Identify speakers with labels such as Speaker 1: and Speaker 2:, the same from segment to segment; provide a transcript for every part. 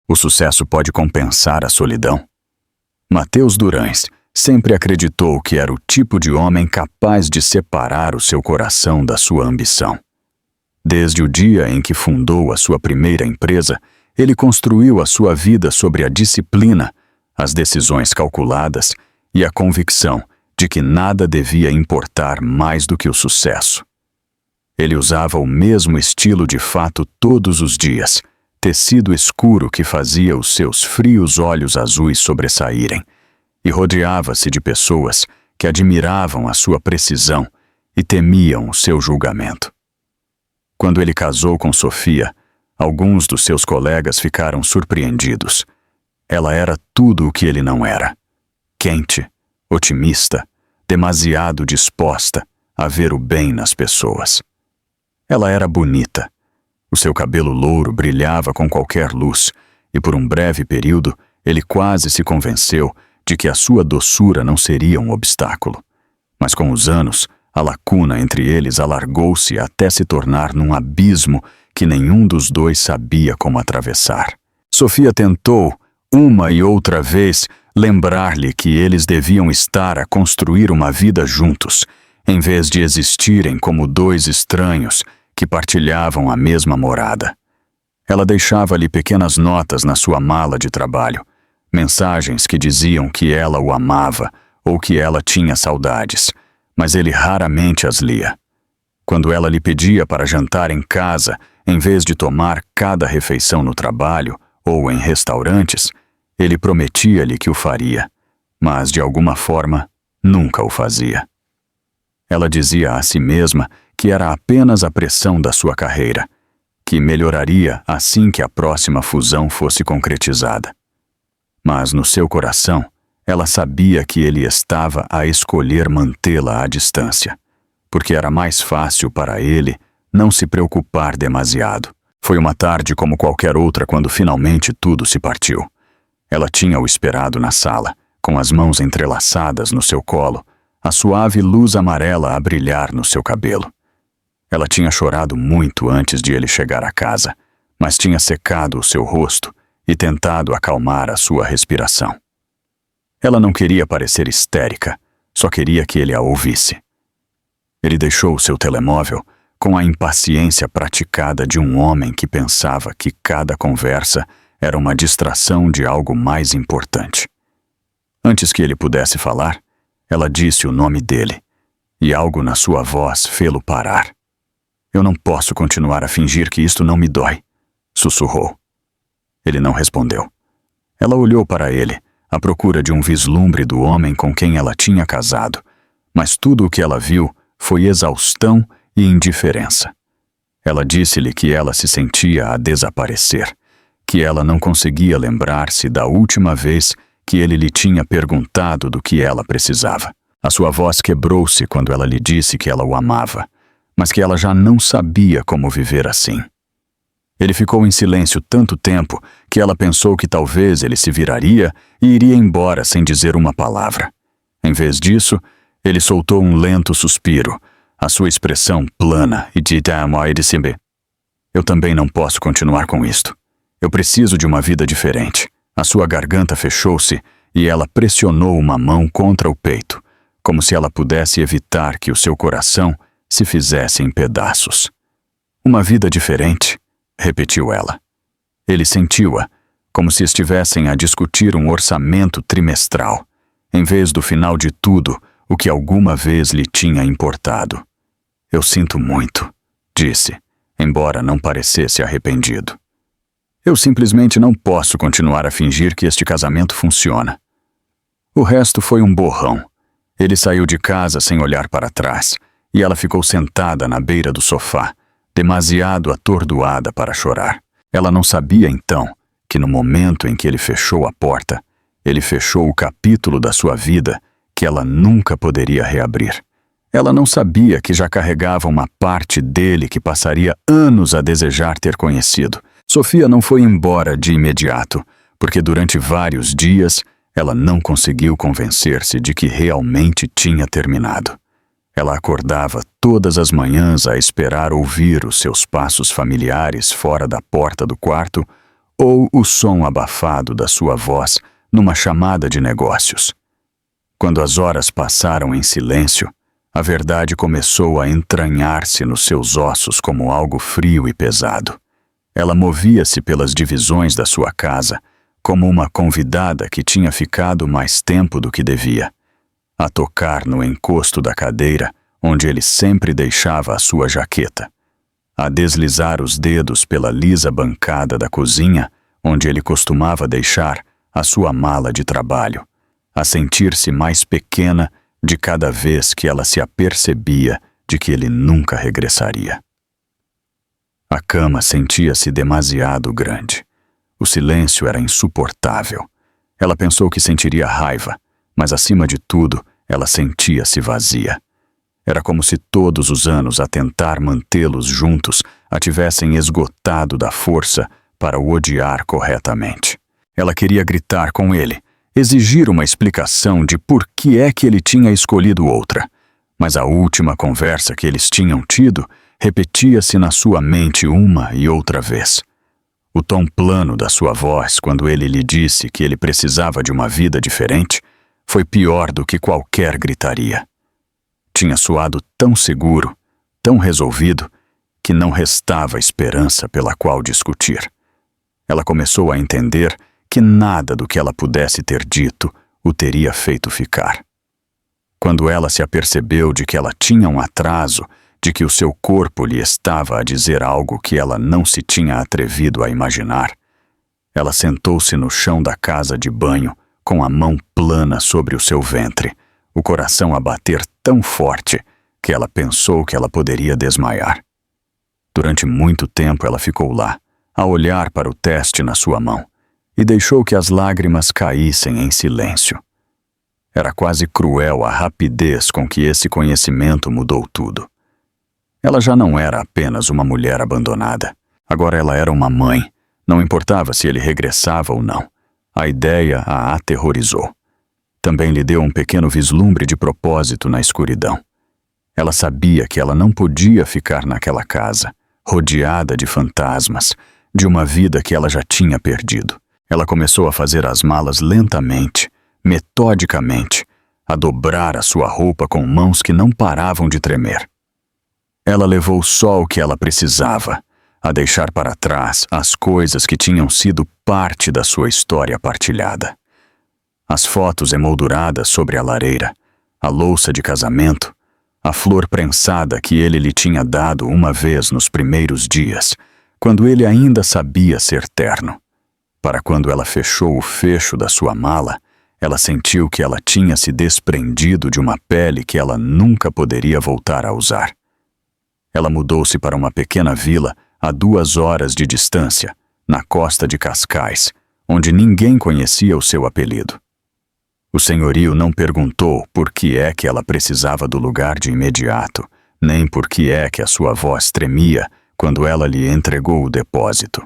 Speaker 1: O sucesso pode compensar a solidão? Mateus Durães sempre acreditou que era o tipo de homem capaz de separar o seu coração da sua ambição. Desde o dia em que fundou a sua primeira empresa, ele construiu a sua vida sobre a disciplina, as decisões calculadas e a convicção de que nada devia importar mais do que o sucesso. Ele usava o mesmo estilo de fato todos os dias, tecido escuro que fazia os seus frios olhos azuis sobressaírem, e rodeava-se de pessoas que admiravam a sua precisão e temiam o seu julgamento. Quando ele casou com Sofia, alguns dos seus colegas ficaram surpreendidos. Ela era tudo o que ele não era: quente, otimista, demasiado disposta a ver o bem nas pessoas. Ela era bonita. O seu cabelo louro brilhava com qualquer luz, e por um breve período ele quase se convenceu de que a sua doçura não seria um obstáculo. Mas com os anos, a lacuna entre eles alargou-se até se tornar num abismo que nenhum dos dois sabia como atravessar. Sofia tentou, uma e outra vez, lembrar-lhe que eles deviam estar a construir uma vida juntos, em vez de existirem como dois estranhos que partilhavam a mesma morada. Ela deixava-lhe pequenas notas na sua mala de trabalho, mensagens que diziam que ela o amava ou que ela tinha saudades, mas ele raramente as lia. Quando ela lhe pedia para jantar em casa, em vez de tomar cada refeição no trabalho ou em restaurantes, ele prometia-lhe que o faria, mas de alguma forma nunca o fazia. Ela dizia a si mesma que era apenas a pressão da sua carreira, que melhoraria assim que a próxima fusão fosse concretizada. Mas no seu coração, ela sabia que ele estava a escolher mantê-la à distância, porque era mais fácil para ele não se preocupar demasiado. Foi uma tarde como qualquer outra quando finalmente tudo se partiu. Ela tinha-o esperado na sala, com as mãos entrelaçadas no seu colo, a suave luz amarela a brilhar no seu cabelo. Ela tinha chorado muito antes de ele chegar a casa, mas tinha secado o seu rosto e tentado acalmar a sua respiração. Ela não queria parecer histérica, só queria que ele a ouvisse. Ele deixou o seu telemóvel com a impaciência praticada de um homem que pensava que cada conversa era uma distração de algo mais importante. Antes que ele pudesse falar, ela disse o nome dele, e algo na sua voz fê-lo parar. "Eu não posso continuar a fingir que isto não me dói", sussurrou. Ele não respondeu. Ela olhou para ele, à procura de um vislumbre do homem com quem ela tinha casado, mas tudo o que ela viu foi exaustão e indiferença. Ela disse-lhe que ela se sentia a desaparecer, que ela não conseguia lembrar-se da última vez que ele lhe tinha perguntado do que ela precisava. A sua voz quebrou-se quando ela lhe disse que ela o amava, mas que ela já não sabia como viver assim. Ele ficou em silêncio tanto tempo que ela pensou que talvez ele se viraria e iria embora sem dizer uma palavra. Em vez disso, ele soltou um lento suspiro, a sua expressão plana e de disse: "Eu também não posso continuar com isto. Eu preciso de uma vida diferente." A sua garganta fechou-se e ela pressionou uma mão contra o peito, como se ela pudesse evitar que o seu coração se fizesse em pedaços. "Uma vida diferente", repetiu ela. Ele sentiu-a, como se estivessem a discutir um orçamento trimestral, em vez do final de tudo o que alguma vez lhe tinha importado. "Eu sinto muito", disse, embora não parecesse arrependido. "Eu simplesmente não posso continuar a fingir que este casamento funciona." O resto foi um borrão. Ele saiu de casa sem olhar para trás, e ela ficou sentada na beira do sofá, demasiado atordoada para chorar. Ela não sabia então que no momento em que ele fechou a porta, ele fechou o capítulo da sua vida que ela nunca poderia reabrir. Ela não sabia que já carregava uma parte dele que passaria anos a desejar ter conhecido. Sofia não foi embora de imediato, porque durante vários dias ela não conseguiu convencer-se de que realmente tinha terminado. Ela acordava todas as manhãs a esperar ouvir os seus passos familiares fora da porta do quarto ou o som abafado da sua voz numa chamada de negócios. Quando as horas passaram em silêncio, a verdade começou a entranhar-se nos seus ossos como algo frio e pesado. Ela movia-se pelas divisões da sua casa, como uma convidada que tinha ficado mais tempo do que devia, a tocar no encosto da cadeira onde ele sempre deixava a sua jaqueta, a deslizar os dedos pela lisa bancada da cozinha onde ele costumava deixar a sua mala de trabalho, a sentir-se mais pequena de cada vez que ela se apercebia de que ele nunca regressaria. A cama sentia-se demasiado grande. O silêncio era insuportável. Ela pensou que sentiria raiva, mas acima de tudo, ela sentia-se vazia. Era como se todos os anos a tentar mantê-los juntos a tivessem esgotado da força para o odiar corretamente. Ela queria gritar com ele, exigir uma explicação de por que é que ele tinha escolhido outra, mas a última conversa que eles tinham tido repetia-se na sua mente uma e outra vez. O tom plano da sua voz quando ele lhe disse que ele precisava de uma vida diferente foi pior do que qualquer gritaria. Tinha soado tão seguro, tão resolvido, que não restava esperança pela qual discutir. Ela começou a entender que nada do que ela pudesse ter dito o teria feito ficar. Quando ela se apercebeu de que ela tinha um atraso, de que o seu corpo lhe estava a dizer algo que ela não se tinha atrevido a imaginar, ela sentou-se no chão da casa de banho, com a mão plana sobre o seu ventre, o coração a bater tão forte que ela pensou que ela poderia desmaiar. Durante muito tempo ela ficou lá, a olhar para o teste na sua mão, e deixou que as lágrimas caíssem em silêncio. Era quase cruel a rapidez com que esse conhecimento mudou tudo. Ela já não era apenas uma mulher abandonada. Agora ela era uma mãe. Não importava se ele regressava ou não. A ideia a aterrorizou. Também lhe deu um pequeno vislumbre de propósito na escuridão. Ela sabia que ela não podia ficar naquela casa, rodeada de fantasmas, de uma vida que ela já tinha perdido. Ela começou a fazer as malas lentamente, metodicamente, a dobrar a sua roupa com mãos que não paravam de tremer. Ela levou só o que ela precisava, a deixar para trás as coisas que tinham sido parte da sua história partilhada. As fotos emolduradas sobre a lareira, a louça de casamento, a flor prensada que ele lhe tinha dado uma vez nos primeiros dias, quando ele ainda sabia ser terno. Para quando ela fechou o fecho da sua mala, ela sentiu que ela tinha se desprendido de uma pele que ela nunca poderia voltar a usar. Ela mudou-se para uma pequena vila a 2 horas de distância, na costa de Cascais, onde ninguém conhecia o seu apelido. O senhorio não perguntou por que é que ela precisava do lugar de imediato, nem por que é que a sua voz tremia quando ela lhe entregou o depósito.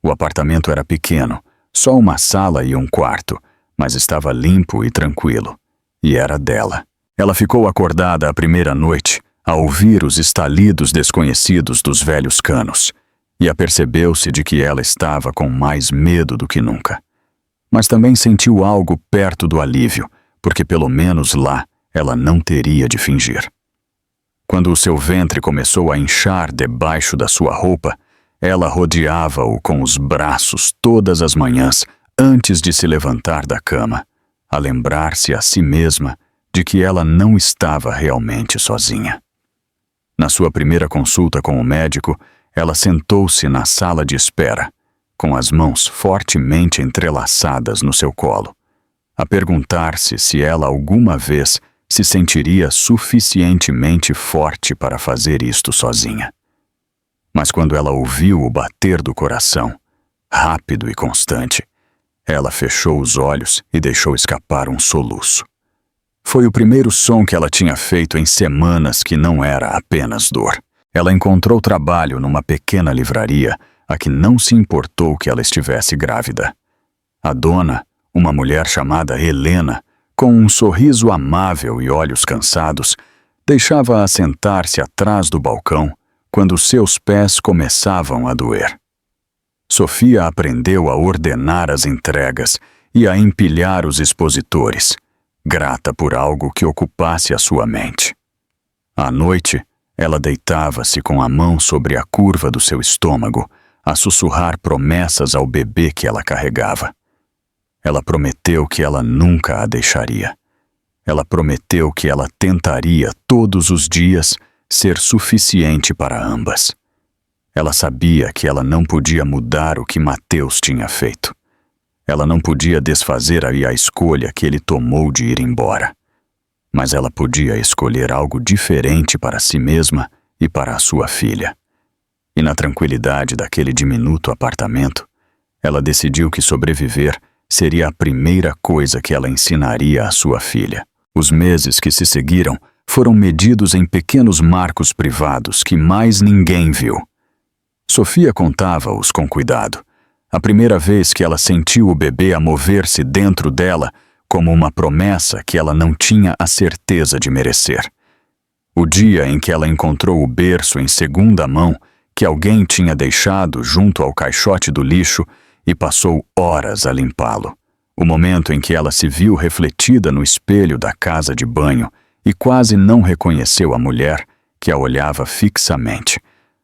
Speaker 1: O apartamento era pequeno, só uma sala e um quarto, mas estava limpo e tranquilo, e era dela. Ela ficou acordada a primeira noite, a ouvir os estalidos desconhecidos dos velhos canos, e apercebeu-se de que ela estava com mais medo do que nunca. Mas também sentiu algo perto do alívio, porque pelo menos lá ela não teria de fingir. Quando o seu ventre começou a inchar debaixo da sua roupa, ela rodeava-o com os braços todas as manhãs antes de se levantar da cama, a lembrar-se a si mesma de que ela não estava realmente sozinha. Na sua primeira consulta com o médico, ela sentou-se na sala de espera, com as mãos fortemente entrelaçadas no seu colo, a perguntar-se se ela alguma vez se sentiria suficientemente forte para fazer isto sozinha. Mas quando ela ouviu o bater do coração, rápido e constante, ela fechou os olhos e deixou escapar um soluço. Foi o primeiro som que ela tinha feito em semanas que não era apenas dor. Ela encontrou trabalho numa pequena livraria a que não se importou que ela estivesse grávida. A dona, uma mulher chamada Helena, com um sorriso amável e olhos cansados, deixava-a sentar-se atrás do balcão quando seus pés começavam a doer. Sofia aprendeu a ordenar as entregas e a empilhar os expositores, grata por algo que ocupasse a sua mente. À noite, ela deitava-se com a mão sobre a curva do seu estômago, a sussurrar promessas ao bebê que ela carregava. Ela prometeu que ela nunca a deixaria. Ela prometeu que ela tentaria todos os dias ser suficiente para ambas. Ela sabia que ela não podia mudar o que Mateus tinha feito. Ela não podia desfazer a escolha que ele tomou de ir embora. Mas ela podia escolher algo diferente para si mesma e para a sua filha. E na tranquilidade daquele diminuto apartamento, ela decidiu que sobreviver seria a primeira coisa que ela ensinaria à sua filha. Os meses que se seguiram foram medidos em pequenos marcos privados que mais ninguém viu. Sofia contava-os com cuidado. A primeira vez que ela sentiu o bebê a mover-se dentro dela como uma promessa que ela não tinha a certeza de merecer. O dia em que ela encontrou o berço em segunda mão que alguém tinha deixado junto ao caixote do lixo e passou horas a limpá-lo. O momento em que ela se viu refletida no espelho da casa de banho e quase não reconheceu a mulher que a olhava fixamente.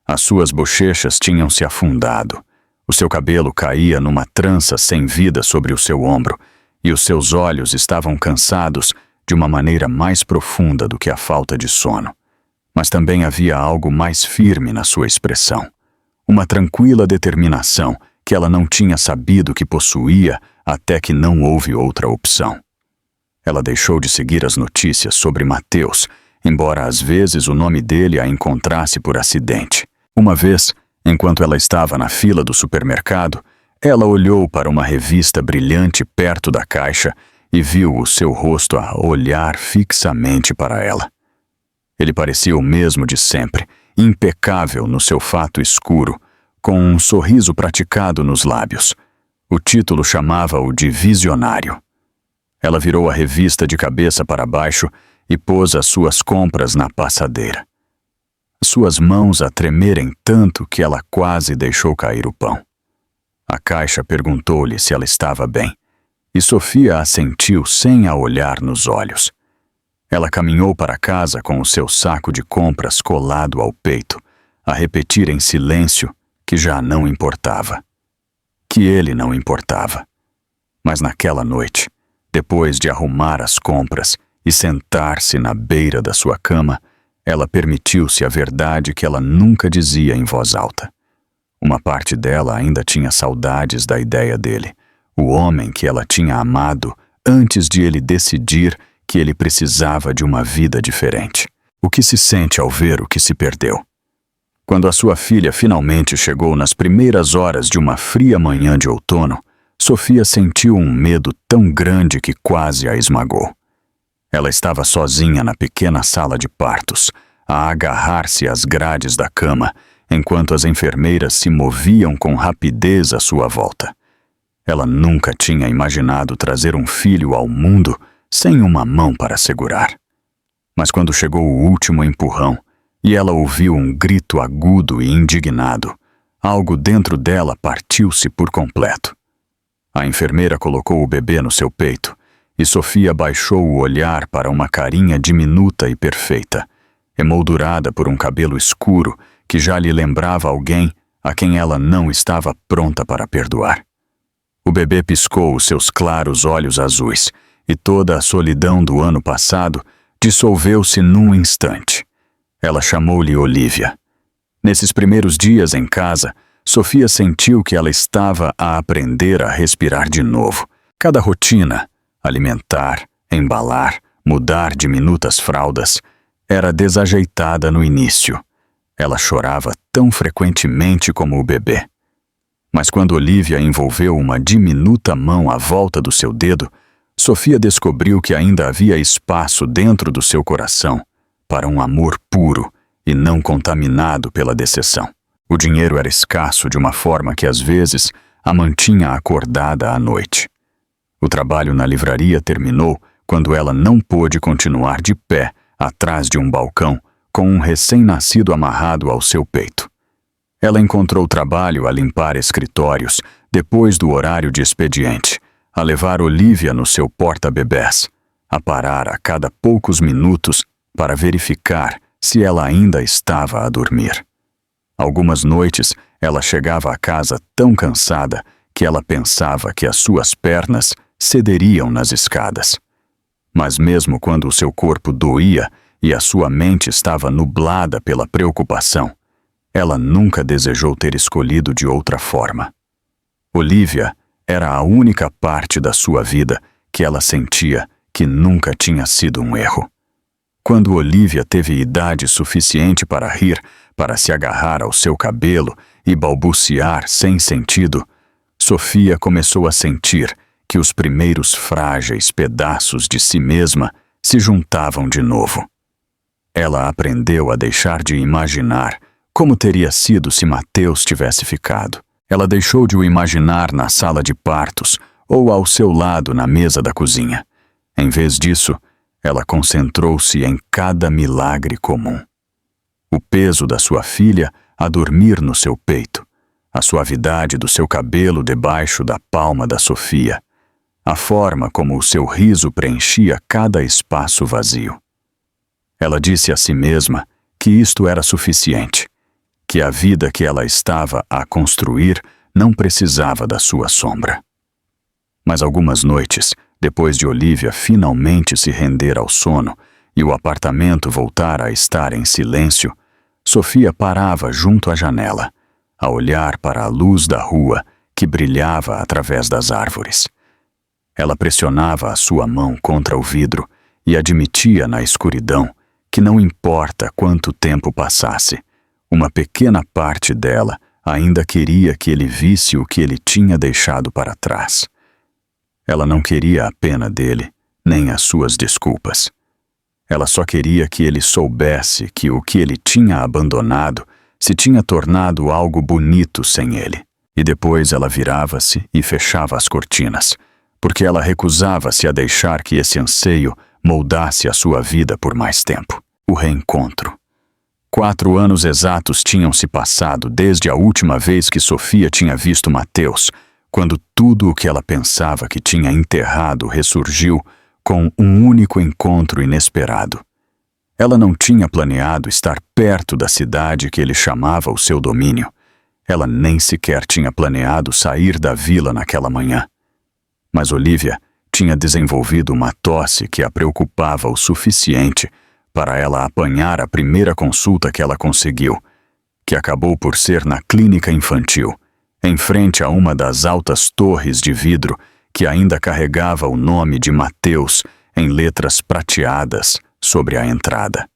Speaker 1: As suas bochechas tinham se afundado. O seu cabelo caía numa trança sem vida sobre o seu ombro e os seus olhos estavam cansados de uma maneira mais profunda do que a falta de sono. Mas também havia algo mais firme na sua expressão. Uma tranquila determinação que ela não tinha sabido que possuía até que não houve outra opção. Ela deixou de seguir as notícias sobre Mateus, embora às vezes o nome dele a encontrasse por acidente. Uma vez, enquanto ela estava na fila do supermercado, ela olhou para uma revista brilhante perto da caixa e viu o seu rosto a olhar fixamente para ela. Ele parecia o mesmo de sempre, impecável no seu fato escuro, com um sorriso praticado nos lábios. O título chamava-o de Visionário. Ela virou a revista de cabeça para baixo e pôs as suas compras na passadeira. Suas mãos a tremerem tanto que ela quase deixou cair o pão. A caixa perguntou-lhe se ela estava bem, e Sofia assentiu sem a olhar nos olhos. Ela caminhou para casa com o seu saco de compras colado ao peito, a repetir em silêncio que já não importava. Que ele não importava. Mas naquela noite, depois de arrumar as compras e sentar-se na beira da sua cama, ela permitiu-se a verdade que ela nunca dizia em voz alta. Uma parte dela ainda tinha saudades da ideia dele, o homem que ela tinha amado antes de ele decidir que ele precisava de uma vida diferente. O que se sente ao ver o que se perdeu? Quando a sua filha finalmente chegou nas primeiras horas de uma fria manhã de outono, Sofia sentiu um medo tão grande que quase a esmagou. Ela estava sozinha na pequena sala de partos, a agarrar-se às grades da cama, enquanto as enfermeiras se moviam com rapidez à sua volta. Ela nunca tinha imaginado trazer um filho ao mundo sem uma mão para segurar. Mas quando chegou o último empurrão, e ela ouviu um grito agudo e indignado, algo dentro dela partiu-se por completo. A enfermeira colocou o bebê no seu peito, e Sofia baixou o olhar para uma carinha diminuta e perfeita, emoldurada por um cabelo escuro que já lhe lembrava alguém a quem ela não estava pronta para perdoar. O bebê piscou os seus claros olhos azuis, e toda a solidão do ano passado dissolveu-se num instante. Ela chamou-lhe Olivia. Nesses primeiros dias em casa, Sofia sentiu que ela estava a aprender a respirar de novo. Cada rotina, alimentar, embalar, mudar diminutas fraldas, era desajeitada no início. Ela chorava tão frequentemente como o bebê. Mas quando Olivia envolveu uma diminuta mão à volta do seu dedo, Sofia descobriu que ainda havia espaço dentro do seu coração para um amor puro e não contaminado pela decepção. O dinheiro era escasso de uma forma que às vezes a mantinha acordada à noite. O trabalho na livraria terminou quando ela não pôde continuar de pé atrás de um balcão com um recém-nascido amarrado ao seu peito. Ela encontrou trabalho a limpar escritórios depois do horário de expediente, a levar Olivia no seu porta-bebés, a parar a cada poucos minutos para verificar se ela ainda estava a dormir. Algumas noites, ela chegava a casa tão cansada que ela pensava que as suas pernas cederiam nas escadas. Mas mesmo quando o seu corpo doía e a sua mente estava nublada pela preocupação, ela nunca desejou ter escolhido de outra forma. Olivia era a única parte da sua vida que ela sentia que nunca tinha sido um erro. Quando Olivia teve idade suficiente para rir, para se agarrar ao seu cabelo e balbuciar sem sentido, Sofia começou a sentir que os primeiros frágeis pedaços de si mesma se juntavam de novo. Ela aprendeu a deixar de imaginar como teria sido se Mateus tivesse ficado. Ela deixou de o imaginar na sala de partos ou ao seu lado na mesa da cozinha. Em vez disso, ela concentrou-se em cada milagre comum. O peso da sua filha a dormir no seu peito, a suavidade do seu cabelo debaixo da palma da Sofia, a forma como o seu riso preenchia cada espaço vazio. Ela disse a si mesma que isto era suficiente, que a vida que ela estava a construir não precisava da sua sombra. Mas algumas noites, depois de Olivia finalmente se render ao sono e o apartamento voltar a estar em silêncio, Sofia parava junto à janela, a olhar para a luz da rua que brilhava através das árvores. Ela pressionava a sua mão contra o vidro e admitia na escuridão que não importa quanto tempo passasse, uma pequena parte dela ainda queria que ele visse o que ele tinha deixado para trás. Ela não queria a pena dele, nem as suas desculpas. Ela só queria que ele soubesse que o que ele tinha abandonado se tinha tornado algo bonito sem ele. E depois ela virava-se e fechava as cortinas, porque ela recusava-se a deixar que esse anseio moldasse a sua vida por mais tempo. O reencontro. 4 anos exatos tinham se passado desde a última vez que Sofia tinha visto Mateus, quando tudo o que ela pensava que tinha enterrado ressurgiu com um único encontro inesperado. Ela não tinha planeado estar perto da cidade que ele chamava o seu domínio. Ela nem sequer tinha planeado sair da vila naquela manhã. Mas Olivia tinha desenvolvido uma tosse que a preocupava o suficiente para ela apanhar a primeira consulta que ela conseguiu, que acabou por ser na clínica infantil, em frente a uma das altas torres de vidro que ainda carregava o nome de Mateus em letras prateadas sobre a entrada.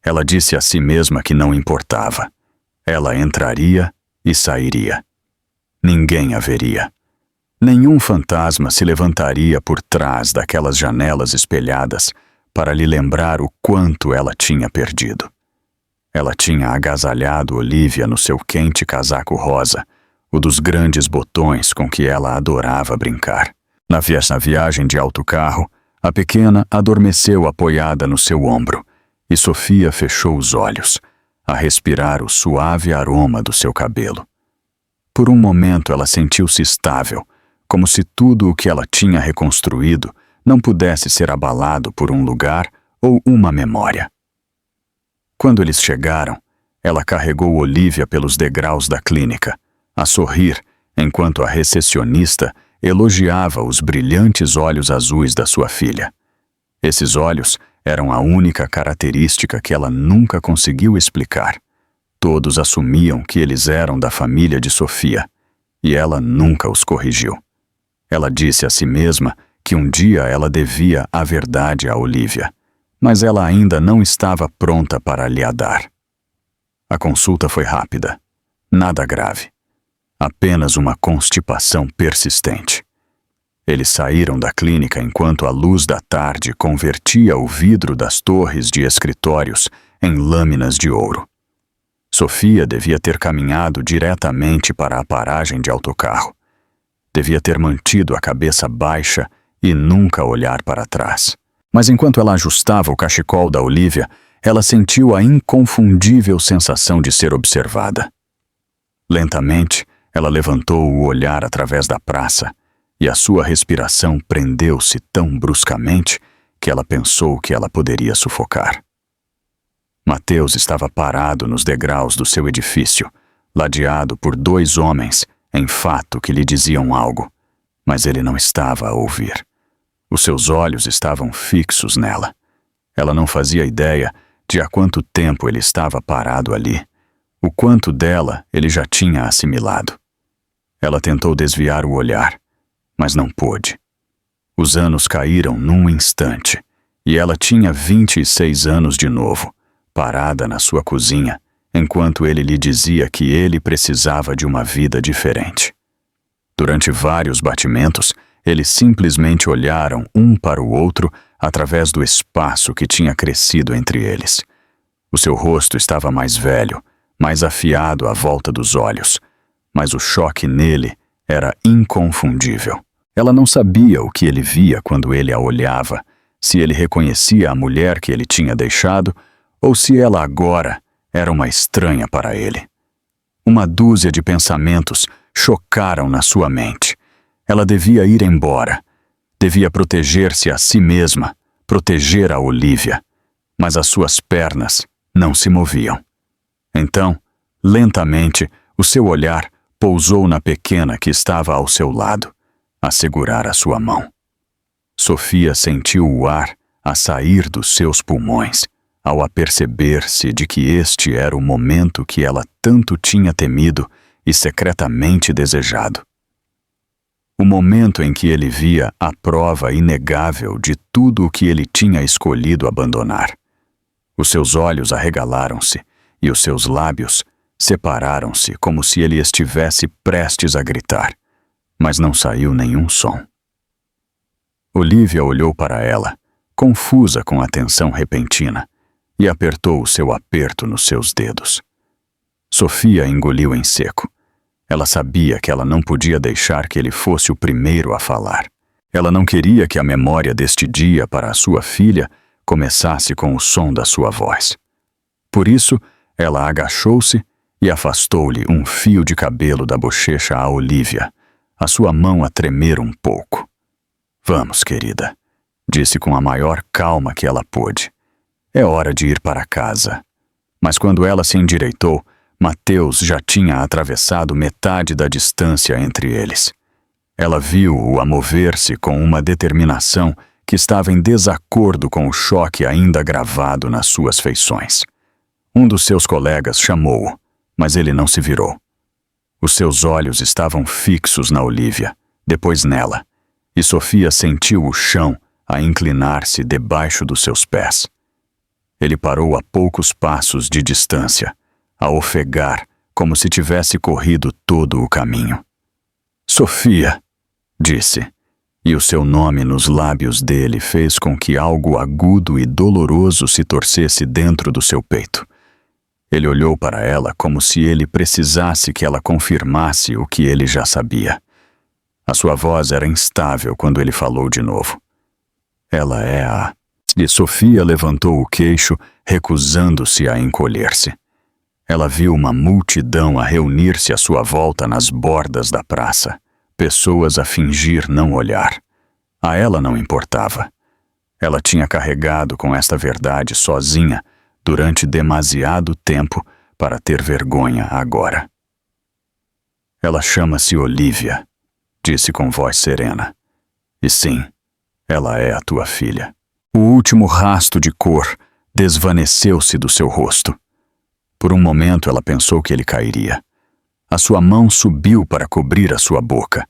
Speaker 1: Ela disse a si mesma que não importava. Ela entraria e sairia. Ninguém a veria. Nenhum fantasma se levantaria por trás daquelas janelas espelhadas para lhe lembrar o quanto ela tinha perdido. Ela tinha agasalhado Olivia no seu quente casaco rosa, o dos grandes botões com que ela adorava brincar. Na viagem de autocarro, a pequena adormeceu apoiada no seu ombro, e Sofia fechou os olhos, a respirar o suave aroma do seu cabelo. Por um momento ela sentiu-se estável, como se tudo o que ela tinha reconstruído não pudesse ser abalado por um lugar ou uma memória. Quando eles chegaram, ela carregou Olivia pelos degraus da clínica, a sorrir, enquanto a recepcionista elogiava os brilhantes olhos azuis da sua filha. Esses olhos eram a única característica que ela nunca conseguiu explicar. Todos assumiam que eles eram da família de Sofia, e ela nunca os corrigiu. Ela disse a si mesma que um dia ela devia a verdade a Olivia, mas ela ainda não estava pronta para lhe a dar. A consulta foi rápida. Nada grave. Apenas uma constipação persistente. Eles saíram da clínica enquanto a luz da tarde convertia o vidro das torres de escritórios em lâminas de ouro. Sofia devia ter caminhado diretamente para a paragem de autocarro. Devia ter mantido a cabeça baixa e nunca olhar para trás. Mas enquanto ela ajustava o cachecol da Olivia, ela sentiu a inconfundível sensação de ser observada. Lentamente, ela levantou o olhar através da praça, e a sua respiração prendeu-se tão bruscamente que ela pensou que ela poderia sufocar. Mateus estava parado nos degraus do seu edifício, ladeado por 2 homens em fato que lhe diziam algo, mas ele não estava a ouvir. Os seus olhos estavam fixos nela. Ela não fazia ideia de há quanto tempo ele estava parado ali, o quanto dela ele já tinha assimilado. Ela tentou desviar o olhar, mas não pôde. Os anos caíram num instante, e ela tinha 26 anos de novo, parada na sua cozinha, enquanto ele lhe dizia que ele precisava de uma vida diferente. Durante vários batimentos, eles simplesmente olharam um para o outro através do espaço que tinha crescido entre eles. O seu rosto estava mais velho, mais afiado à volta dos olhos, mas o choque nele era inconfundível. Ela não sabia o que ele via quando ele a olhava, se ele reconhecia a mulher que ele tinha deixado ou se ela agora era uma estranha para ele. Uma dúzia de pensamentos chocaram na sua mente. Ela devia ir embora. Devia proteger-se a si mesma, proteger a Olivia, mas as suas pernas não se moviam. Então, lentamente, o seu olhar pousou na pequena que estava ao seu lado, a segurar a sua mão. Sofia sentiu o ar a sair dos seus pulmões, ao aperceber-se de que este era o momento que ela tanto tinha temido e secretamente desejado. O momento em que ele via a prova inegável de tudo o que ele tinha escolhido abandonar. Os seus olhos arregalaram-se e os seus lábios separaram-se como se ele estivesse prestes a gritar, mas não saiu nenhum som. Olivia olhou para ela, confusa com a tensão repentina, e apertou o seu aperto nos seus dedos. Sofia engoliu em seco. Ela sabia que ela não podia deixar que ele fosse o primeiro a falar. Ela não queria que a memória deste dia para a sua filha começasse com o som da sua voz. Por isso, ela agachou-se e afastou-lhe um fio de cabelo da bochecha a Olivia, a sua mão a tremer um pouco. "Vamos, querida", disse com a maior calma que ela pôde. "É hora de ir para casa." Mas quando ela se endireitou, Mateus já tinha atravessado metade da distância entre eles. Ela viu-o a mover-se com uma determinação que estava em desacordo com o choque ainda gravado nas suas feições. Um dos seus colegas chamou-o, mas ele não se virou. Os seus olhos estavam fixos na Olivia, depois nela, e Sofia sentiu o chão a inclinar-se debaixo dos seus pés. Ele parou a poucos passos de distância, a ofegar como se tivesse corrido todo o caminho. "Sofia", disse, e o seu nome nos lábios dele fez com que algo agudo e doloroso se torcesse dentro do seu peito. Ele olhou para ela como se ele precisasse que ela confirmasse o que ele já sabia. A sua voz era instável quando ele falou de novo. "Ela é a..." E Sofia levantou o queixo, recusando-se a encolher-se. Ela viu uma multidão a reunir-se à sua volta nas bordas da praça, pessoas a fingir não olhar. A ela não importava. Ela tinha carregado com esta verdade sozinha durante demasiado tempo para ter vergonha agora. "Ela chama-se Olivia", disse com voz serena. "E sim, ela é a tua filha." O último rasto de cor desvaneceu-se do seu rosto. Por um momento ela pensou que ele cairia. A sua mão subiu para cobrir a sua boca,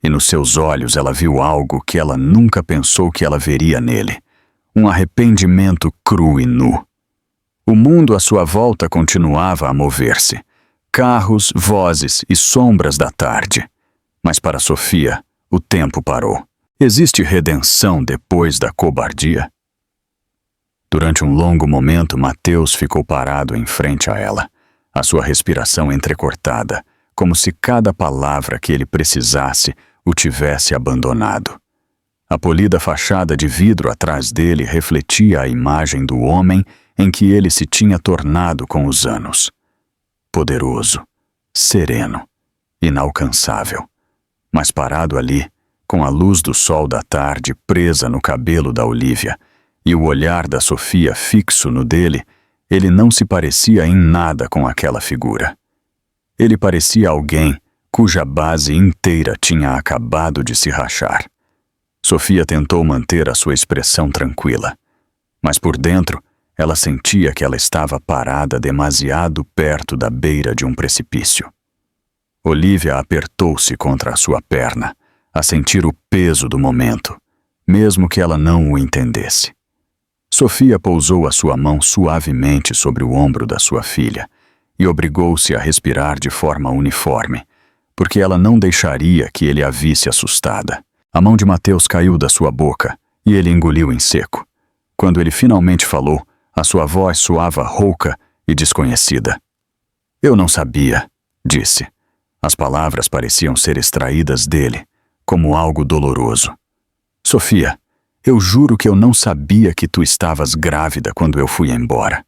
Speaker 1: e nos seus olhos ela viu algo que ela nunca pensou que ela veria nele: um arrependimento cru e nu. O mundo à sua volta continuava a mover-se. Carros, vozes e sombras da tarde. Mas para Sofia, o tempo parou. Existe redenção depois da cobardia? Durante um longo momento, Mateus ficou parado em frente a ela, a sua respiração entrecortada, como se cada palavra que ele precisasse o tivesse abandonado. A polida fachada de vidro atrás dele refletia a imagem do homem em que ele se tinha tornado com os anos. Poderoso, sereno, inalcançável. Mas parado ali, com a luz do sol da tarde presa no cabelo da Olivia e o olhar da Sofia fixo no dele, ele não se parecia em nada com aquela figura. Ele parecia alguém cuja base inteira tinha acabado de se rachar. Sofia tentou manter a sua expressão tranquila, mas por dentro ela sentia que ela estava parada demasiado perto da beira de um precipício. Olivia apertou-se contra a sua perna, a sentir o peso do momento, mesmo que ela não o entendesse. Sofia pousou a sua mão suavemente sobre o ombro da sua filha e obrigou-se a respirar de forma uniforme, porque ela não deixaria que ele a visse assustada. A mão de Mateus caiu da sua boca e ele engoliu em seco. Quando ele finalmente falou, a sua voz soava rouca e desconhecida. Eu não sabia, disse. As palavras pareciam ser extraídas dele, como algo doloroso. Sofia, eu juro que eu não sabia que tu estavas grávida quando eu fui embora.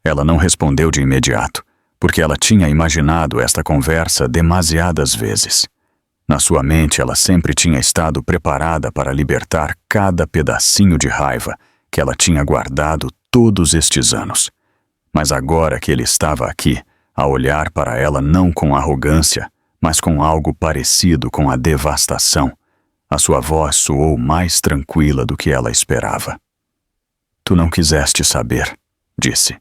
Speaker 1: Ela não respondeu de imediato, porque ela tinha imaginado esta conversa demasiadas vezes. Na sua mente, ela sempre tinha estado preparada para libertar cada pedacinho de raiva que ela tinha guardado todos estes anos. Mas agora que ele estava aqui, a olhar para ela não com arrogância, mas com algo parecido com a devastação, a sua voz soou mais tranquila do que ela esperava. Tu não quiseste saber, disse.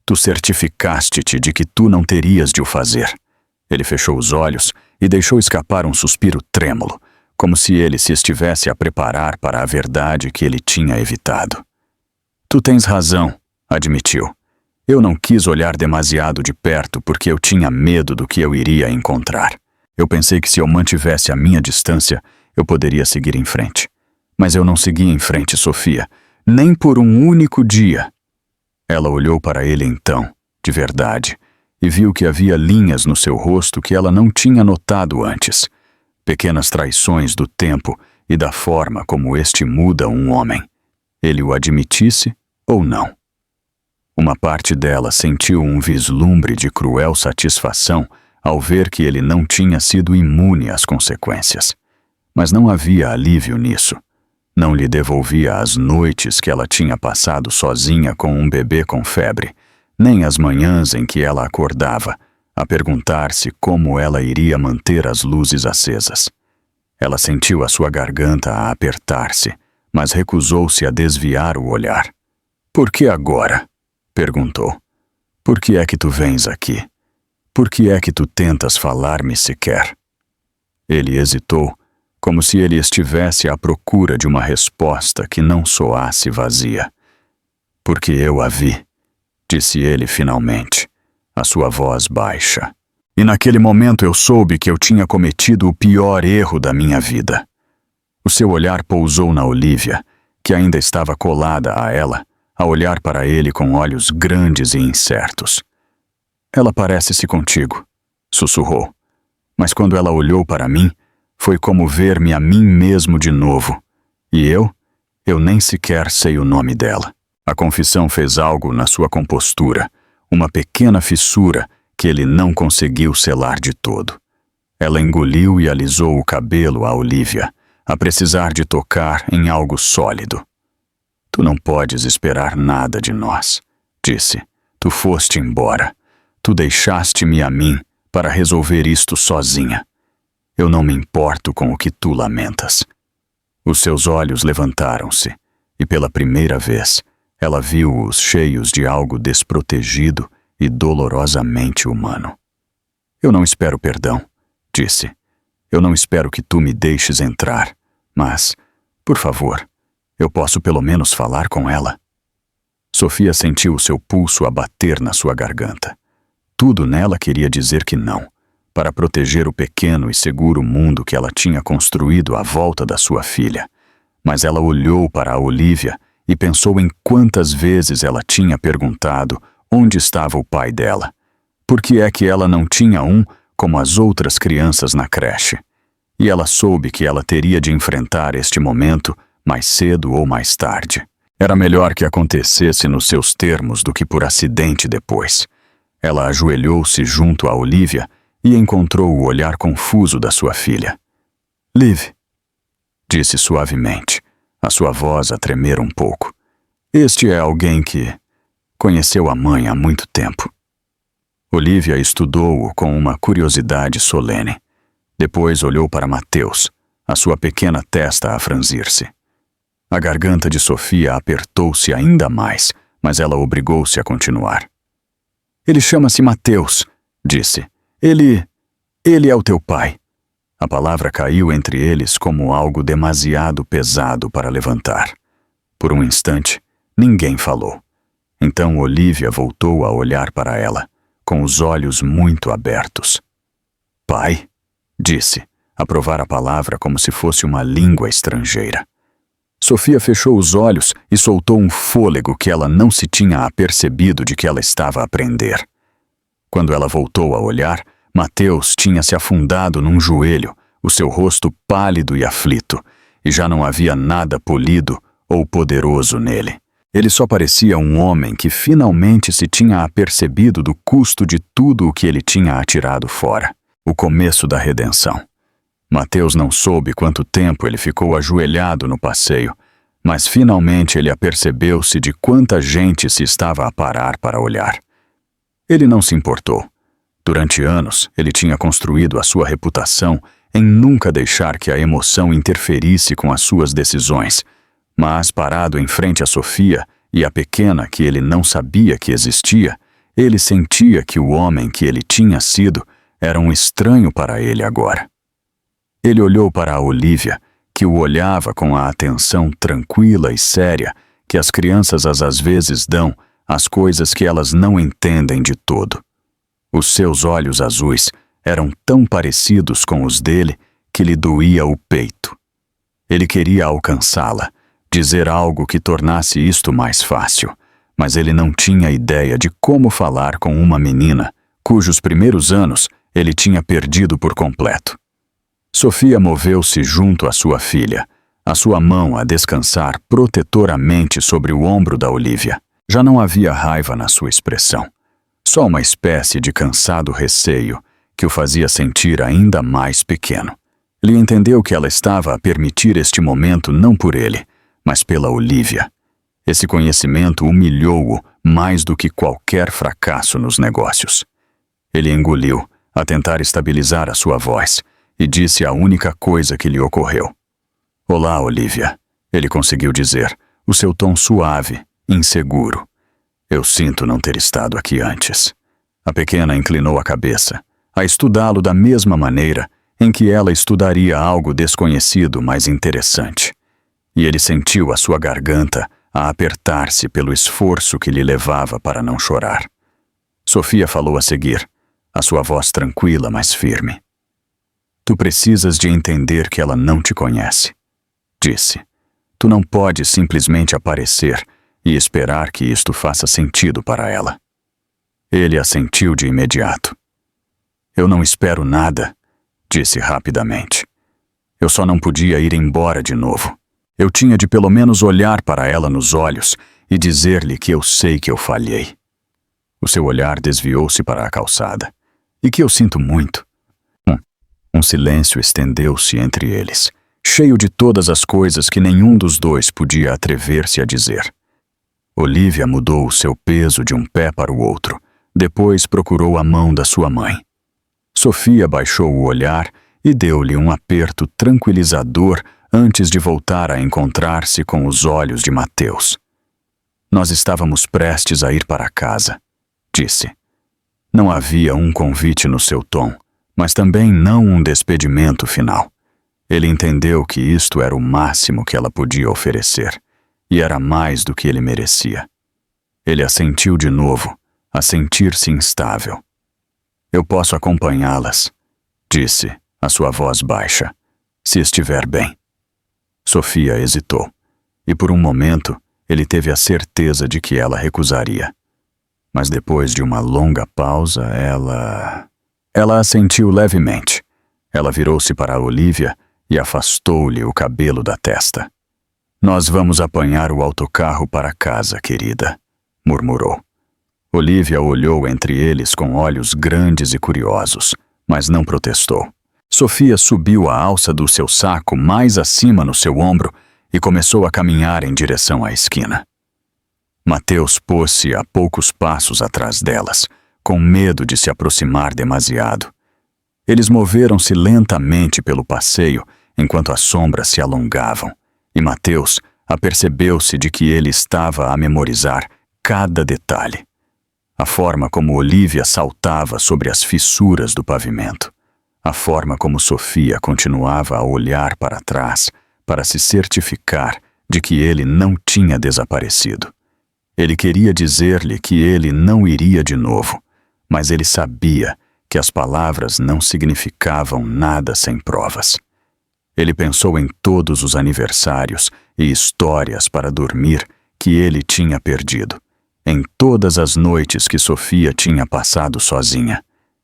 Speaker 1: Tu certificaste-te de que tu não terias de o fazer. Ele fechou os olhos e deixou escapar um suspiro trêmulo, como se ele se estivesse a preparar para a verdade que ele tinha evitado. Tu tens razão, admitiu. Eu não quis olhar demasiado de perto porque eu tinha medo do que eu iria encontrar. Eu pensei que se eu mantivesse a minha distância, eu poderia seguir em frente. Mas eu não segui em frente, Sofia, nem por um único dia. Ela olhou para ele então, de verdade, e viu que havia linhas no seu rosto que ela não tinha notado antes. Pequenas traições do tempo e da forma como este muda um homem. Ele o admitisse ou não. Uma parte dela sentiu um vislumbre de cruel satisfação ao ver que ele não tinha sido imune às consequências. Mas não havia alívio nisso. Não lhe devolvia as noites que ela tinha passado sozinha com um bebê com febre, nem as manhãs em que ela acordava, a perguntar-se como ela iria manter as luzes acesas. Ela sentiu a sua garganta a apertar-se, mas recusou-se a desviar o olhar. Por que agora? Perguntou. Por que é que tu vens aqui? Por que é que tu tentas falar-me sequer? Ele hesitou, como se ele estivesse à procura de uma resposta que não soasse vazia. Porque eu a vi, disse ele finalmente, a sua voz baixa. E naquele momento eu soube que eu tinha cometido o pior erro da minha vida. O seu olhar pousou na Olivia, que ainda estava colada a ela, a olhar para ele com olhos grandes e incertos. Ela parece-se contigo, sussurrou. Mas quando ela olhou para mim, foi como ver-me a mim mesmo de novo. E eu nem sequer sei o nome dela. A confissão fez algo na sua compostura, uma pequena fissura que ele não conseguiu selar de todo. Ela engoliu e alisou o cabelo a Olivia, a precisar de tocar em algo sólido. Tu não podes esperar nada de nós, disse. Tu foste embora. Tu deixaste-me a mim para resolver isto sozinha. Eu não me importo com o que tu lamentas. Os seus olhos levantaram-se, e pela primeira vez, ela viu-os cheios de algo desprotegido e dolorosamente humano. Eu não espero perdão, disse. Eu não espero que tu me deixes entrar, mas, por favor, eu posso pelo menos falar com ela. Sofia sentiu o seu pulso a bater na sua garganta. Tudo nela queria dizer que não, para proteger o pequeno e seguro mundo que ela tinha construído à volta da sua filha. Mas ela olhou para a Olivia e pensou em quantas vezes ela tinha perguntado onde estava o pai dela. Por que é que ela não tinha um como as outras crianças na creche? E ela soube que ela teria de enfrentar este momento mais cedo ou mais tarde. Era melhor que acontecesse nos seus termos do que por acidente depois. Ela ajoelhou-se junto a Olivia e encontrou o olhar confuso da sua filha. Liv, disse suavemente, a sua voz a tremer um pouco. Este é alguém que conheceu a mãe há muito tempo. Olivia estudou-o com uma curiosidade solene. Depois olhou para Mateus, a sua pequena testa a franzir-se. A garganta de Sofia apertou-se ainda mais, mas ela obrigou-se a continuar. Ele chama-se Mateus, disse. Ele é o teu pai. A palavra caiu entre eles como algo demasiado pesado para levantar. Por um instante, ninguém falou. Então Olivia voltou a olhar para ela, com os olhos muito abertos. Pai, disse, a provar a palavra como se fosse uma língua estrangeira. Sofia fechou os olhos e soltou um fôlego que ela não se tinha apercebido de que ela estava a prender. Quando ela voltou a olhar, Mateus tinha se afundado num joelho, o seu rosto pálido e aflito, e já não havia nada polido ou poderoso nele. Ele só parecia um homem que finalmente se tinha apercebido do custo de tudo o que ele tinha atirado fora, o começo da redenção. Mateus não soube quanto tempo ele ficou ajoelhado no passeio, mas finalmente ele apercebeu-se de quanta gente se estava a parar para olhar. Ele não se importou. Durante anos, ele tinha construído a sua reputação em nunca deixar que a emoção interferisse com as suas decisões, mas parado em frente a Sofia e a pequena que ele não sabia que existia, ele sentia que o homem que ele tinha sido era um estranho para ele agora. Ele olhou para a Olivia, que o olhava com a atenção tranquila e séria que as crianças às vezes dão às coisas que elas não entendem de todo. Os seus olhos azuis eram tão parecidos com os dele que lhe doía o peito. Ele queria alcançá-la, dizer algo que tornasse isto mais fácil, mas ele não tinha ideia de como falar com uma menina cujos primeiros anos ele tinha perdido por completo. Sofia moveu-se junto à sua filha, a sua mão a descansar protetoramente sobre o ombro da Olivia. Já não havia raiva na sua expressão, só uma espécie de cansado receio que o fazia sentir ainda mais pequeno. Ele entendeu que ela estava a permitir este momento não por ele, mas pela Olivia. Esse conhecimento humilhou-o mais do que qualquer fracasso nos negócios. Ele engoliu, a tentar estabilizar a sua voz, e disse a única coisa que lhe ocorreu. Olá, Olivia, ele conseguiu dizer, o seu tom suave, inseguro. Eu sinto não ter estado aqui antes. A pequena inclinou a cabeça, a estudá-lo da mesma maneira em que ela estudaria algo desconhecido, mas interessante. E ele sentiu a sua garganta a apertar-se pelo esforço que lhe levava para não chorar. Sofia falou a seguir, a sua voz tranquila, mas firme. Tu precisas de entender que ela não te conhece, disse. Tu não podes simplesmente aparecer e esperar que isto faça sentido para ela. Ele assentiu de imediato. Eu não espero nada, disse rapidamente. Eu só não podia ir embora de novo. Eu tinha de pelo menos olhar para ela nos olhos e dizer-lhe que eu sei que eu falhei. O seu olhar desviou-se para a calçada. E que eu sinto muito. Um silêncio estendeu-se entre eles, cheio de todas as coisas que nenhum dos dois podia atrever-se a dizer. Olivia mudou o seu peso de um pé para o outro, depois procurou a mão da sua mãe. Sofia baixou o olhar e deu-lhe um aperto tranquilizador antes de voltar a encontrar-se com os olhos de Mateus. Nós estávamos prestes a ir para casa, disse. Não havia um convite no seu tom, mas também não um despedimento final. Ele entendeu que isto era o máximo que ela podia oferecer, e era mais do que ele merecia. Ele assentiu de novo, a sentir-se instável. Eu posso acompanhá-las, disse, a sua voz baixa, se estiver bem. Sofia hesitou, e por um momento ele teve a certeza de que ela recusaria. Mas depois de uma longa pausa, ela assentiu levemente. Ela virou-se para a Olivia e afastou-lhe o cabelo da testa. Nós vamos apanhar o autocarro para casa, querida, murmurou. Olivia olhou entre eles com olhos grandes e curiosos, mas não protestou. Sofia subiu a alça do seu saco mais acima no seu ombro e começou a caminhar em direção à esquina. Mateus pôs-se a poucos passos atrás delas, com medo de se aproximar demasiado. Eles moveram-se lentamente pelo passeio enquanto as sombras se alongavam, e Mateus apercebeu-se de que ele estava a memorizar cada detalhe. A forma como Olívia saltava sobre as fissuras do pavimento. A forma como Sofia continuava a olhar para trás para se certificar de que ele não tinha desaparecido. Ele queria dizer-lhe que ele não iria de novo, mas ele sabia que as palavras não significavam nada sem provas. Ele pensou em todos os aniversários e histórias para dormir que ele tinha perdido, em todas as noites que Sofia tinha passado sozinha,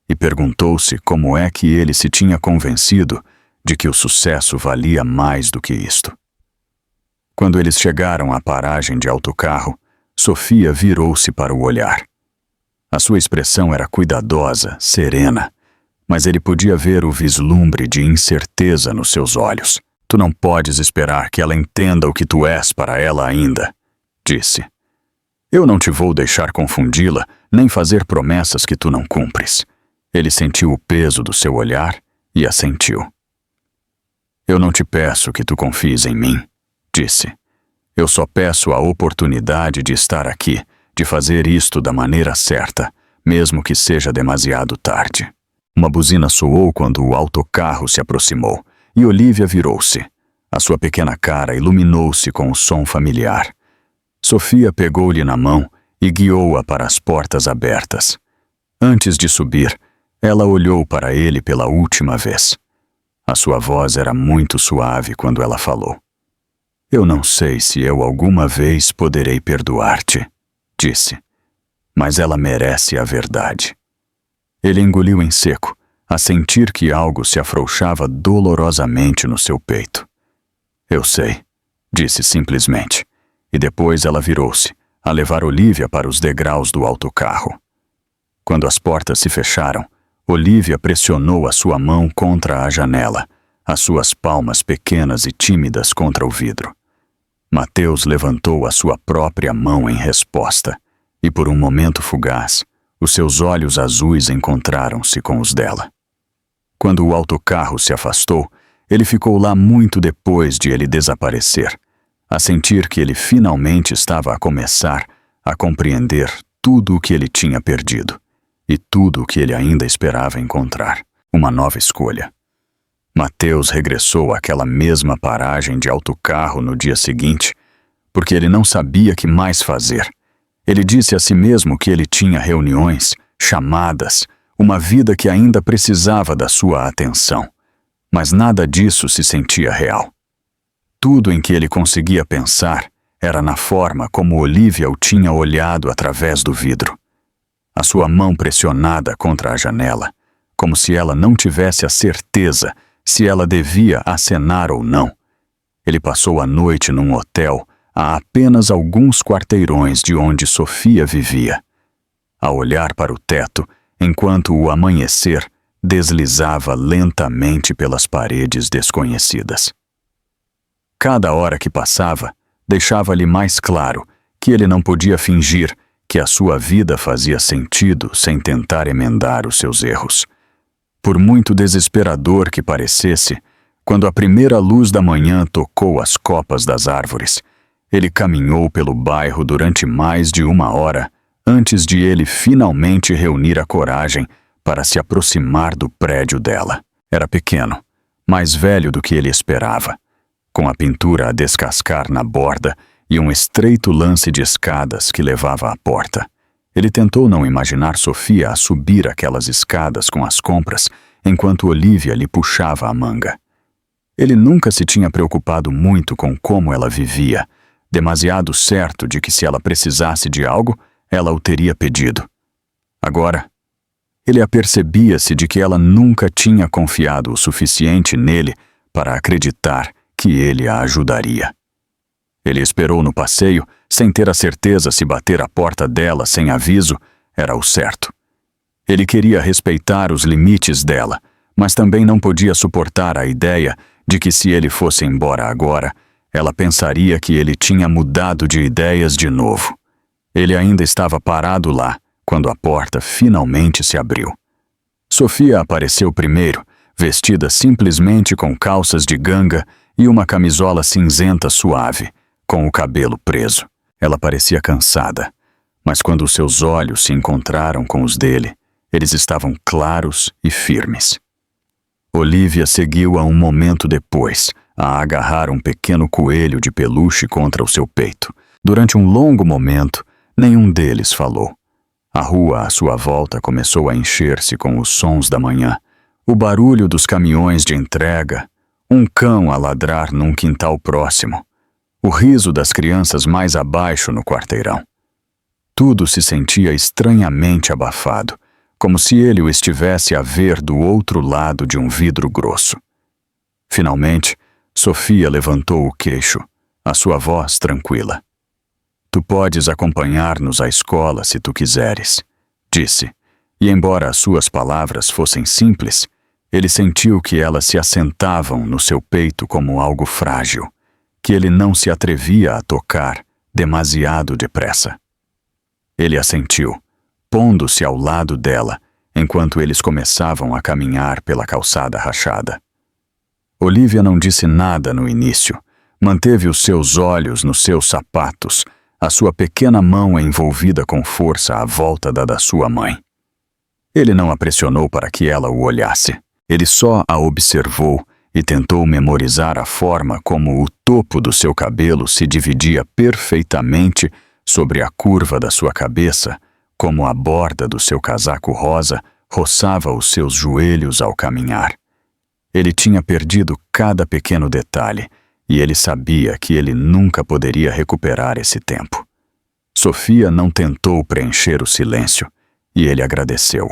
Speaker 1: e perguntou-se como é que ele se tinha convencido de que o sucesso valia mais do que isto. Quando eles chegaram à paragem de autocarro, Sofia virou-se para o olhar. A sua expressão era cuidadosa, serena, mas ele podia ver o vislumbre de incerteza nos seus olhos. Tu não podes esperar que ela entenda o que tu és para ela ainda, disse. Eu não te vou deixar confundi-la, nem fazer promessas que tu não cumpres. Ele sentiu o peso do seu olhar e assentiu. Eu não te peço que tu confies em mim, disse. Eu só peço a oportunidade de estar aqui, de fazer isto da maneira certa, mesmo que seja demasiado tarde. Uma buzina soou quando o autocarro se aproximou, e Olívia virou-se. A sua pequena cara iluminou-se com o som familiar. Sofia pegou-lhe na mão e guiou-a para as portas abertas. Antes de subir, ela olhou para ele pela última vez. A sua voz era muito suave quando ela falou. Eu não sei se eu alguma vez poderei perdoar-te, disse. Mas ela merece a verdade. Ele engoliu em seco, a sentir que algo se afrouxava dolorosamente no seu peito. Eu sei, disse simplesmente, e depois ela virou-se, a levar Olívia para os degraus do autocarro. Quando as portas se fecharam, Olívia pressionou a sua mão contra a janela, as suas palmas pequenas e tímidas contra o vidro. Mateus levantou a sua própria mão em resposta, e por um momento fugaz, os seus olhos azuis encontraram-se com os dela. Quando o autocarro se afastou, ele ficou lá muito depois de ele desaparecer, a sentir que ele finalmente estava a começar a compreender tudo o que ele tinha perdido e tudo o que ele ainda esperava encontrar, uma nova escolha. Mateus regressou àquela mesma paragem de autocarro no dia seguinte, porque ele não sabia que mais fazer. Ele disse a si mesmo que ele tinha reuniões, chamadas, uma vida que ainda precisava da sua atenção, mas nada disso se sentia real. Tudo em que ele conseguia pensar era na forma como Olívia o tinha olhado através do vidro. A sua mão pressionada contra a janela, como se ela não tivesse a certeza se ela devia acenar ou não. Ele passou a noite num hotel a apenas alguns quarteirões de onde Sofia vivia, a olhar para o teto enquanto o amanhecer deslizava lentamente pelas paredes desconhecidas. Cada hora que passava, deixava-lhe mais claro que ele não podia fingir que a sua vida fazia sentido sem tentar emendar os seus erros. Por muito desesperador que parecesse, quando a primeira luz da manhã tocou as copas das árvores, ele caminhou pelo bairro durante mais de 1 hora antes de ele finalmente reunir a coragem para se aproximar do prédio dela. Era pequeno, mais velho do que ele esperava, com a pintura a descascar na borda e um estreito lance de escadas que levava à porta. Ele tentou não imaginar Sofia a subir aquelas escadas com as compras enquanto Olívia lhe puxava a manga. Ele nunca se tinha preocupado muito com como ela vivia, demasiado certo de que se ela precisasse de algo, ela o teria pedido. Agora, ele apercebia-se de que ela nunca tinha confiado o suficiente nele para acreditar que ele a ajudaria. Ele esperou no passeio, sem ter a certeza se bater à porta dela sem aviso era o certo. Ele queria respeitar os limites dela, mas também não podia suportar a ideia de que se ele fosse embora agora, ela pensaria que ele tinha mudado de ideias de novo. Ele ainda estava parado lá, quando a porta finalmente se abriu. Sofia apareceu primeiro, vestida simplesmente com calças de ganga e uma camisola cinzenta suave, com o cabelo preso. Ela parecia cansada, mas quando seus olhos se encontraram com os dele, eles estavam claros e firmes. Olivia seguiu-a um momento depois, a agarrar um pequeno coelho de peluche contra o seu peito. Durante um longo momento, nenhum deles falou. A rua à sua volta começou a encher-se com os sons da manhã, o barulho dos caminhões de entrega, um cão a ladrar num quintal próximo, o riso das crianças mais abaixo no quarteirão. Tudo se sentia estranhamente abafado, como se ele o estivesse a ver do outro lado de um vidro grosso. Finalmente, Sofia levantou o queixo, a sua voz tranquila. Tu podes acompanhar-nos à escola se tu quiseres, disse, e embora as suas palavras fossem simples, ele sentiu que elas se assentavam no seu peito como algo frágil, que ele não se atrevia a tocar demasiado depressa. Ele assentiu, pondo-se ao lado dela, enquanto eles começavam a caminhar pela calçada rachada. Olivia não disse nada no início, manteve os seus olhos nos seus sapatos, a sua pequena mão envolvida com força à volta da sua mãe. Ele não a pressionou para que ela o olhasse. Ele só a observou e tentou memorizar a forma como o topo do seu cabelo se dividia perfeitamente sobre a curva da sua cabeça, como a borda do seu casaco rosa roçava os seus joelhos ao caminhar. Ele tinha perdido cada pequeno detalhe, e ele sabia que ele nunca poderia recuperar esse tempo. Sofia não tentou preencher o silêncio, e ele agradeceu.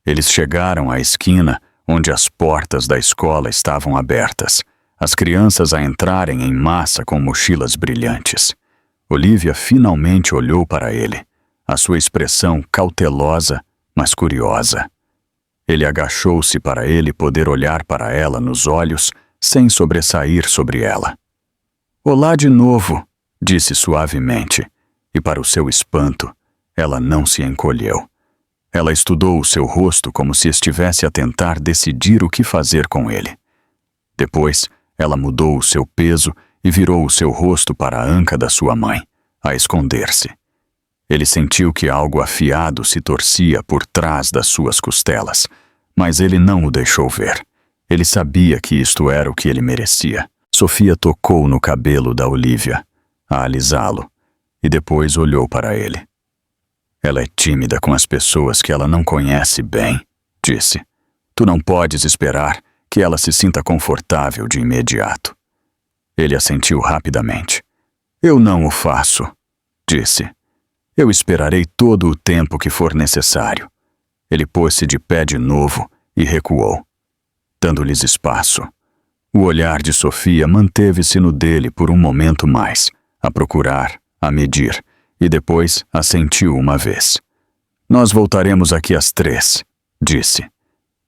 Speaker 1: Eles chegaram à esquina onde as portas da escola estavam abertas, as crianças a entrarem em massa com mochilas brilhantes. Olivia finalmente olhou para ele, a sua expressão cautelosa, mas curiosa. Ele agachou-se para ele poder olhar para ela nos olhos sem sobressair sobre ela. Olá de novo, disse suavemente, e para o seu espanto, ela não se encolheu. Ela estudou o seu rosto como se estivesse a tentar decidir o que fazer com ele. Depois, ela mudou o seu peso e virou o seu rosto para a anca da sua mãe, a esconder-se. Ele sentiu que algo afiado se torcia por trás das suas costelas, mas ele não o deixou ver. Ele sabia que isto era o que ele merecia. Sofia tocou no cabelo da Olivia, a alisá-lo, e depois olhou para ele. Ela é tímida com as pessoas que ela não conhece bem, disse. Tu não podes esperar que ela se sinta confortável de imediato. Ele assentiu rapidamente. Eu não o faço, disse. Eu esperarei todo o tempo que for necessário. Ele pôs-se de pé de novo e recuou, dando-lhes espaço. O olhar de Sofia manteve-se no dele por um momento mais, a procurar, a medir, e depois assentiu uma vez. Nós voltaremos aqui às 3, disse.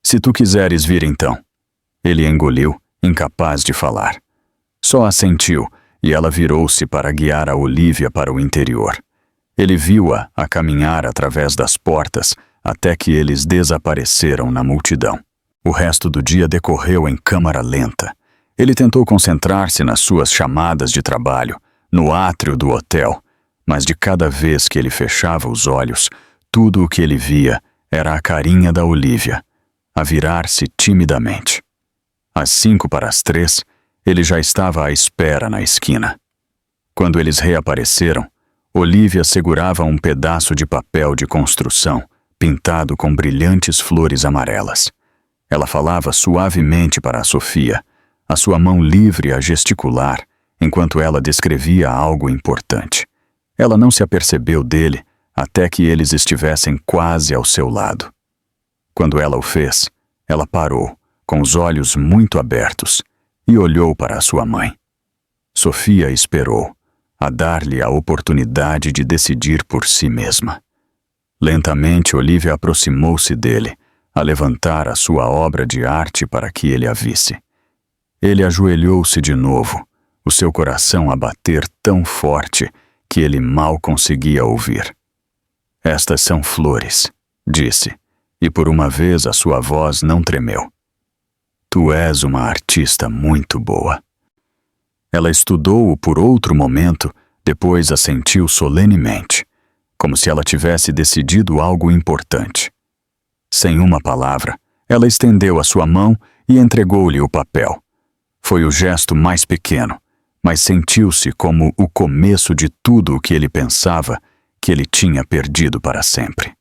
Speaker 1: Se tu quiseres vir então. Ele engoliu, incapaz de falar. Só assentiu, e ela virou-se para guiar a Olivia para o interior. Ele viu-a a caminhar através das portas até que eles desapareceram na multidão. O resto do dia decorreu em câmara lenta. Ele tentou concentrar-se nas suas chamadas de trabalho, no átrio do hotel, mas de cada vez que ele fechava os olhos, tudo o que ele via era a carinha da Olivia, a virar-se timidamente. Às 2:55, ele já estava à espera na esquina. Quando eles reapareceram, Olivia segurava um pedaço de papel de construção, pintado com brilhantes flores amarelas. Ela falava suavemente para a Sofia, a sua mão livre a gesticular, enquanto ela descrevia algo importante. Ela não se apercebeu dele até que eles estivessem quase ao seu lado. Quando ela o fez, ela parou, com os olhos muito abertos, e olhou para a sua mãe. Sofia esperou, a dar-lhe a oportunidade de decidir por si mesma. Lentamente, Olivia aproximou-se dele, a levantar a sua obra de arte para que ele a visse. Ele ajoelhou-se de novo, o seu coração a bater tão forte que ele mal conseguia ouvir. "Estas são flores", disse, e por uma vez a sua voz não tremeu. "Tu és uma artista muito boa." Ela estudou-o por outro momento, depois assentiu solenemente, como se ela tivesse decidido algo importante. Sem uma palavra, ela estendeu a sua mão e entregou-lhe o papel. Foi o gesto mais pequeno, mas sentiu-se como o começo de tudo o que ele pensava que ele tinha perdido para sempre.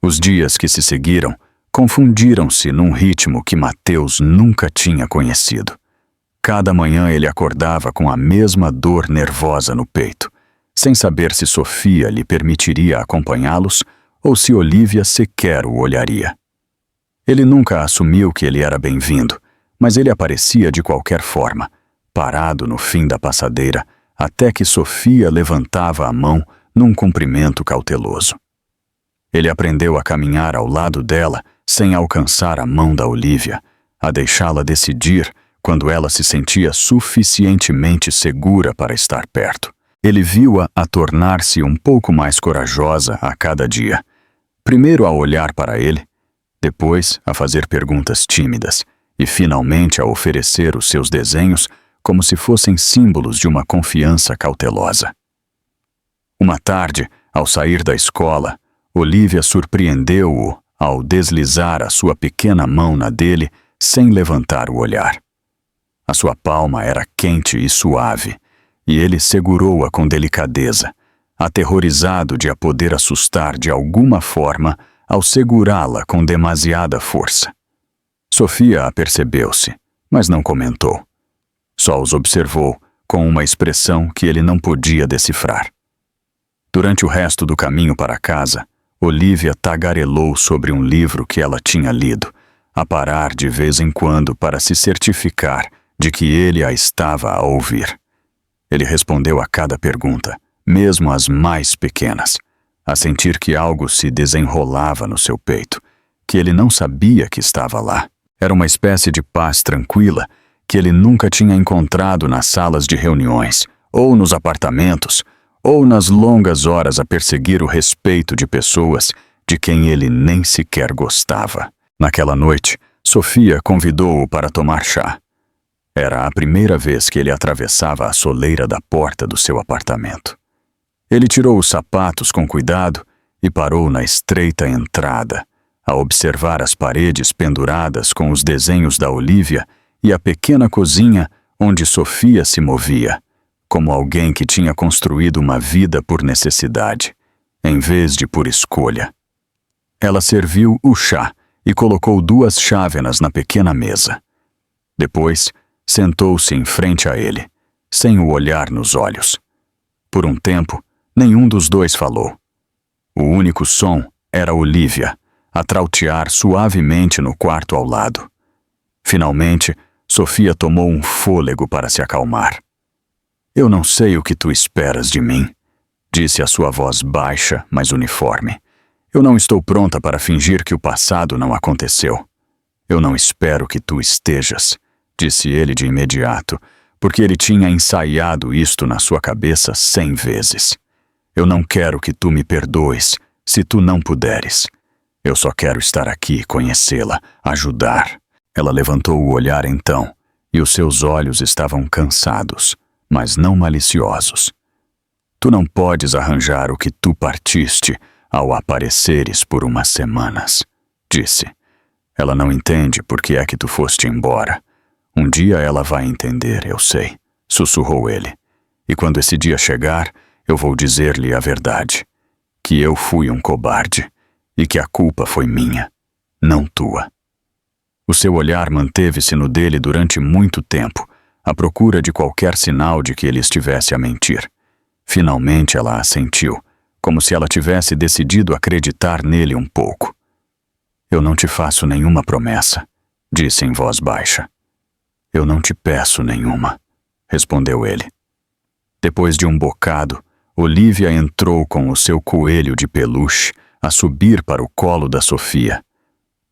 Speaker 1: Os dias que se seguiram confundiram-se num ritmo que Mateus nunca tinha conhecido. Cada manhã ele acordava com a mesma dor nervosa no peito, sem saber se Sofia lhe permitiria acompanhá-los ou se Olivia sequer o olharia. Ele nunca assumiu que ele era bem-vindo, mas ele aparecia de qualquer forma, parado no fim da passadeira, até que Sofia levantava a mão num cumprimento cauteloso. Ele aprendeu a caminhar ao lado dela sem alcançar a mão da Olivia, a deixá-la decidir quando ela se sentia suficientemente segura para estar perto. Ele viu-a a tornar-se um pouco mais corajosa a cada dia. Primeiro a olhar para ele, depois a fazer perguntas tímidas e finalmente a oferecer os seus desenhos como se fossem símbolos de uma confiança cautelosa. Uma tarde, ao sair da escola, Olivia surpreendeu-o ao deslizar a sua pequena mão na dele sem levantar o olhar. A sua palma era quente e suave, e ele segurou-a com delicadeza, aterrorizado de a poder assustar de alguma forma ao segurá-la com demasiada força. Sofia apercebeu-se, mas não comentou. Só os observou com uma expressão que ele não podia decifrar. Durante o resto do caminho para casa, Olivia tagarelou sobre um livro que ela tinha lido, a parar de vez em quando para se certificar de que ele a estava a ouvir. Ele respondeu a cada pergunta, mesmo as mais pequenas, a sentir que algo se desenrolava no seu peito, que ele não sabia que estava lá. Era uma espécie de paz tranquila que ele nunca tinha encontrado nas salas de reuniões, ou nos apartamentos, ou nas longas horas a perseguir o respeito de pessoas de quem ele nem sequer gostava. Naquela noite, Sofia convidou-o para tomar chá. Era a primeira vez que ele atravessava a soleira da porta do seu apartamento. Ele tirou os sapatos com cuidado e parou na estreita entrada, a observar as paredes penduradas com os desenhos da Olivia e a pequena cozinha onde Sofia se movia, como alguém que tinha construído uma vida por necessidade, em vez de por escolha. Ela serviu o chá e colocou 2 chávenas na pequena mesa. Depois, sentou-se em frente a ele, sem o olhar nos olhos. Por um tempo, nenhum dos dois falou. O único som era Olivia, a trautear suavemente no quarto ao lado. Finalmente, Sofia tomou um fôlego para se acalmar. "Eu não sei o que tu esperas de mim", disse a sua voz baixa, mas uniforme. "Eu não estou pronta para fingir que o passado não aconteceu. Eu não espero que tu estejas", disse ele de imediato, porque ele tinha ensaiado isto na sua cabeça 100 vezes. "Eu não quero que tu me perdoes, se tu não puderes. Eu só quero estar aqui, conhecê-la, ajudar." Ela levantou o olhar então, e os seus olhos estavam cansados, mas não maliciosos. "Tu não podes arranjar o que tu partiste ao apareceres por umas semanas", disse. "Ela não entende por que é que tu foste embora. Um dia ela vai entender, eu sei", sussurrou ele. "E quando esse dia chegar, eu vou dizer-lhe a verdade. Que eu fui um cobarde e que a culpa foi minha, não tua." O seu olhar manteve-se no dele durante muito tempo, à procura de qualquer sinal de que ele estivesse a mentir. Finalmente ela assentiu, como se ela tivesse decidido acreditar nele um pouco. "Eu não te faço nenhuma promessa", disse em voz baixa. "Eu não te peço nenhuma", respondeu ele. Depois de um bocado, Olivia entrou com o seu coelho de peluche a subir para o colo da Sofia.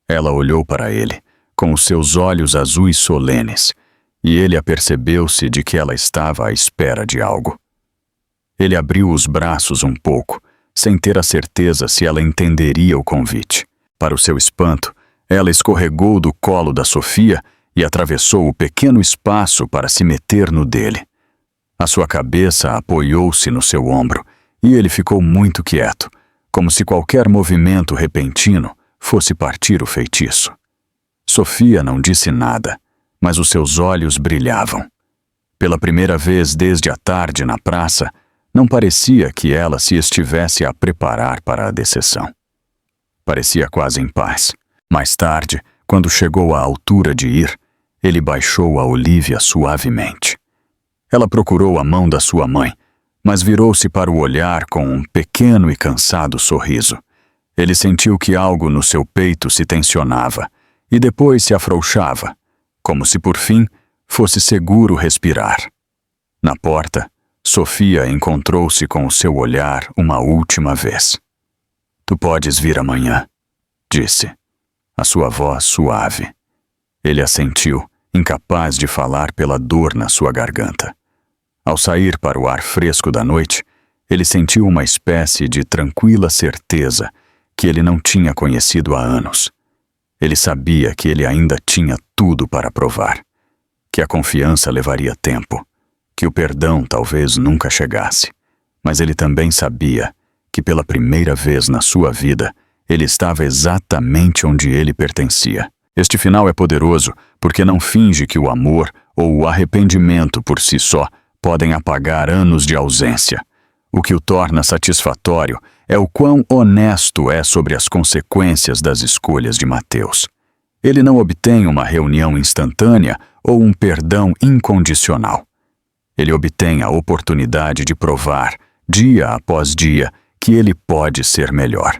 Speaker 1: Ela olhou para ele, com os seus olhos azuis solenes, e ele apercebeu-se de que ela estava à espera de algo. Ele abriu os braços um pouco, sem ter a certeza se ela entenderia o convite. Para o seu espanto, ela escorregou do colo da Sofia e atravessou o pequeno espaço para se meter no dele. A sua cabeça apoiou-se no seu ombro e ele ficou muito quieto, como se qualquer movimento repentino fosse partir o feitiço. Sofia não disse nada, mas os seus olhos brilhavam. Pela primeira vez desde a tarde na praça, não parecia que ela se estivesse a preparar para a decisão. Parecia quase em paz. Mais tarde, quando chegou à altura de ir, ele baixou a Olivia suavemente. Ela procurou a mão da sua mãe, mas virou-se para o olhar com um pequeno e cansado sorriso. Ele sentiu que algo no seu peito se tensionava e depois se afrouxava, como se por fim fosse seguro respirar. Na porta, Sofia encontrou-se com o seu olhar uma última vez. "Tu podes vir amanhã", disse, a sua voz suave. Ele assentiu, incapaz de falar pela dor na sua garganta. Ao sair para o ar fresco da noite, ele sentiu uma espécie de tranquila certeza que ele não tinha conhecido há anos. Ele sabia que ele ainda tinha tudo para provar, que a confiança levaria tempo, que o perdão talvez nunca chegasse, mas ele também sabia que pela primeira vez na sua vida ele estava exatamente onde ele pertencia. Este final é poderoso porque não finge que o amor ou o arrependimento por si só podem apagar anos de ausência. O que o torna satisfatório é o quão honesto é sobre as consequências das escolhas de Mateus. Ele não obtém uma reunião instantânea ou um perdão incondicional. Ele obtém a oportunidade de provar, dia após dia, que ele pode ser melhor.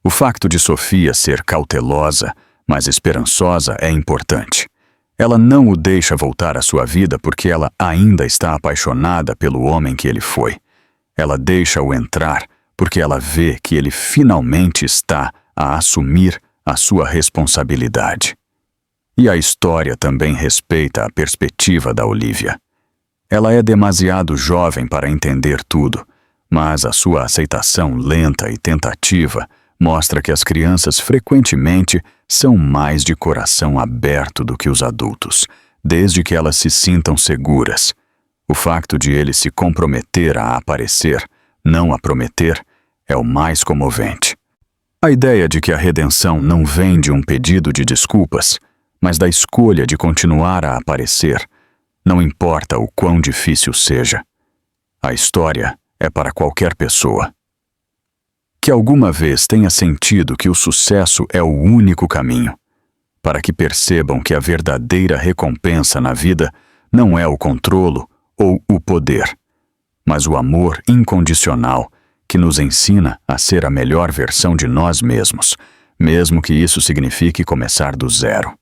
Speaker 1: O facto de Sofia ser cautelosa, mas esperançosa é importante. Ela não o deixa voltar à sua vida porque ela ainda está apaixonada pelo homem que ele foi. Ela deixa-o entrar porque ela vê que ele finalmente está a assumir a sua responsabilidade. E a história também respeita a perspectiva da Olivia. Ela é demasiado jovem para entender tudo, mas a sua aceitação lenta e tentativa mostra que as crianças frequentemente são mais de coração aberto do que os adultos, desde que elas se sintam seguras. O facto de ele se comprometer a aparecer, não a prometer, é o mais comovente. A ideia de que a redenção não vem de um pedido de desculpas, mas da escolha de continuar a aparecer, não importa o quão difícil seja. A história é para qualquer pessoa. Que alguma vez tenha sentido que o sucesso é o único caminho, para que percebam que a verdadeira recompensa na vida não é o controlo ou o poder, mas o amor incondicional que nos ensina a ser a melhor versão de nós mesmos, mesmo que isso signifique começar do zero.